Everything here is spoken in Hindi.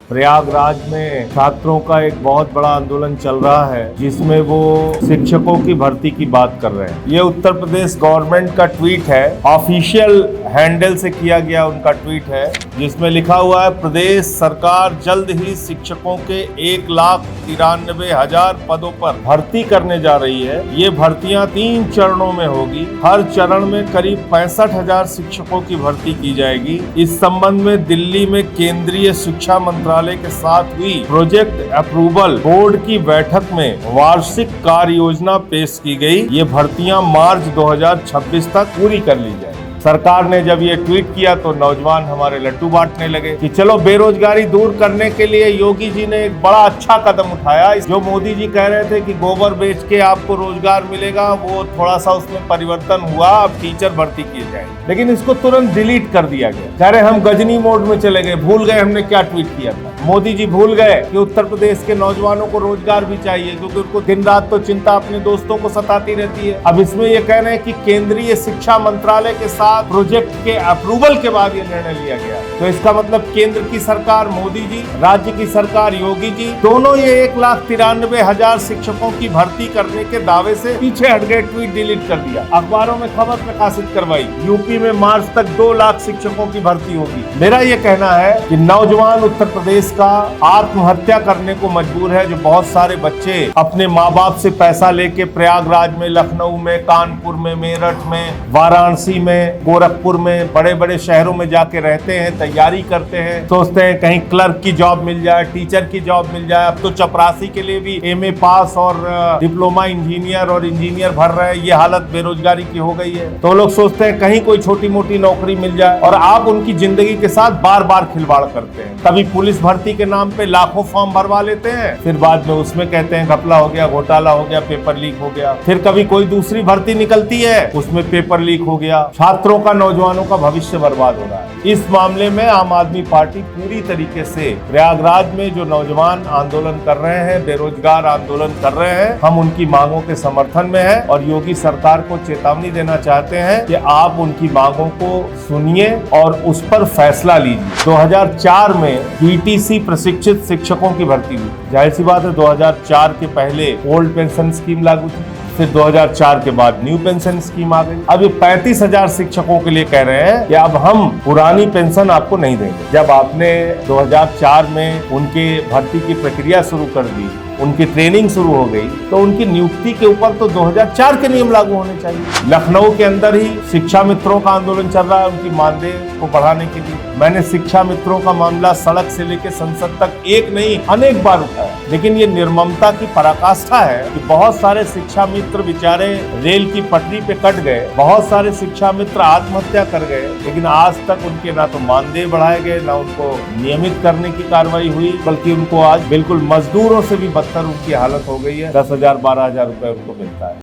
प्रयागराज में छात्रों का एक बहुत बड़ा आंदोलन चल रहा है जिसमें वो शिक्षकों की भर्ती की बात कर रहे हैं। ये उत्तर प्रदेश गवर्नमेंट का ट्वीट है, ऑफिशियल हैंडल से किया गया उनका ट्वीट है, जिसमें लिखा हुआ है प्रदेश सरकार जल्द ही शिक्षकों के 1,93,000 पदों पर भर्ती करने जा रही है। ये भर्तियां 3 चरणों में होगी। हर चरण में करीब 65,000 शिक्षकों की भर्ती की जाएगी। इस संबंध में दिल्ली में केंद्रीय शिक्षा मंत्रालय के साथ हुई प्रोजेक्ट अप्रूवल बोर्ड की बैठक में वार्षिक कार्य योजना पेश की गई। ये भर्तियां मार्च 2026 तक पूरी कर ली जाएगी। सरकार ने जब ये ट्वीट किया तो नौजवान हमारे लड्डू बांटने लगे कि चलो बेरोजगारी दूर करने के लिए योगी जी ने एक बड़ा अच्छा कदम उठाया। जो मोदी जी कह रहे थे कि गोबर बेच के आपको रोजगार मिलेगा, वो थोड़ा सा उसमें परिवर्तन हुआ, अब टीचर भर्ती किए जाए, लेकिन इसको तुरंत डिलीट कर दिया गया। कह रहे हम गजनी मोड में चले गए, भूल गए हमने क्या ट्वीट किया था। मोदी जी भूल गए कि उत्तर प्रदेश के नौजवानों को रोजगार भी चाहिए, क्योंकि उनको दिन रात तो चिंता अपने दोस्तों को सताती रहती है। अब इसमें ये कह रहे हैं कि केंद्रीय शिक्षा मंत्रालय के साथ प्रोजेक्ट के अप्रूवल के बाद ये निर्णय लिया गया। तो इसका मतलब केंद्र की सरकार मोदी जी, राज्य की सरकार योगी जी, दोनों ये 1,93,000 शिक्षकों की भर्ती करने के दावे से पीछे हट गए, ट्वीट डिलीट कर दिया। अखबारों में खबर प्रकाशित करवाई, यूपी में मार्च तक 2 लाख शिक्षकों की भर्ती होगी। मेरा ये कहना है कि नौजवान उत्तर प्रदेश का आत्महत्या करने को मजबूर है। जो बहुत सारे बच्चे अपने माँ बाप से पैसा लेके प्रयागराज में, लखनऊ में, कानपुर में, मेरठ में, वाराणसी में, गोरखपुर में, बड़े बड़े शहरों में जाके रहते हैं, तैयारी करते हैं, सोचते हैं कहीं क्लर्क की जॉब मिल जाए, टीचर की जॉब मिल जाए। अब तो चपरासी के लिए भी MA पास और डिप्लोमा इंजीनियर और इंजीनियर भर रहे हैं। ये हालत बेरोजगारी की हो गई है। तो लोग सोचते हैं कहीं कोई छोटी मोटी नौकरी मिल जाए, और आप उनकी जिंदगी के साथ बार बार खिलवाड़ करते हैं। कभी पुलिस भर्ती के नाम पे लाखों फॉर्म भरवा लेते हैं, फिर बाद में उसमें कहते हैं घपला हो गया, घोटाला हो गया, पेपर लीक हो गया। फिर कभी कोई दूसरी भर्ती निकलती है, उसमें पेपर लीक हो गया। छात्रों का, नौजवानों का भविष्य बर्बाद हो रहा है। इस मामले में आम आदमी पार्टी पूरी तरीके से प्रयागराज में जो नौजवान आंदोलन कर रहे हैं, बेरोजगार आंदोलन कर रहे हैं, हम उनकी मांगों के समर्थन में हैं और योगी सरकार को चेतावनी देना चाहते हैं कि आप उनकी मांगों को सुनिए और उस पर फैसला लीजिए। 2004 में PTC प्रशिक्षित शिक्षकों की भर्ती हुई। जाहिर सी बात है 2004 के पहले ओल्ड पेंशन स्कीम लागू थी, फिर 2004 के बाद न्यू पेंशन स्कीम आ गई। अब ये 35,000 शिक्षकों के लिए कह रहे हैं कि अब हम पुरानी पेंशन आपको नहीं देंगे। जब आपने 2004 में उनके भर्ती की प्रक्रिया शुरू कर दी, उनकी ट्रेनिंग शुरू हो गई, तो उनकी नियुक्ति के ऊपर तो 2004 के नियम लागू होने चाहिए। लखनऊ के अंदर ही शिक्षा मित्रों का आंदोलन चल रहा है उनकी मानदेय को बढ़ाने के लिए। मैंने शिक्षा मित्रों का मामला सड़क से लेकर संसद तक एक नहीं अनेक बार उठाया, लेकिन ये निर्ममता की पराकाष्ठा है कि बहुत सारे शिक्षा मित्र बेचारे रेल की पटरी पे कट गए, बहुत सारे शिक्षा मित्र आत्महत्या कर गए, लेकिन आज तक उनके ना तो मानदेय बढ़ाए गए, ना उनको नियमित करने की कार्रवाई हुई, बल्कि उनको आज बिल्कुल मजदूरों से भी बदतर उनकी हालत हो गई है। 10,000 12,000 रुपए उनको मिलता है।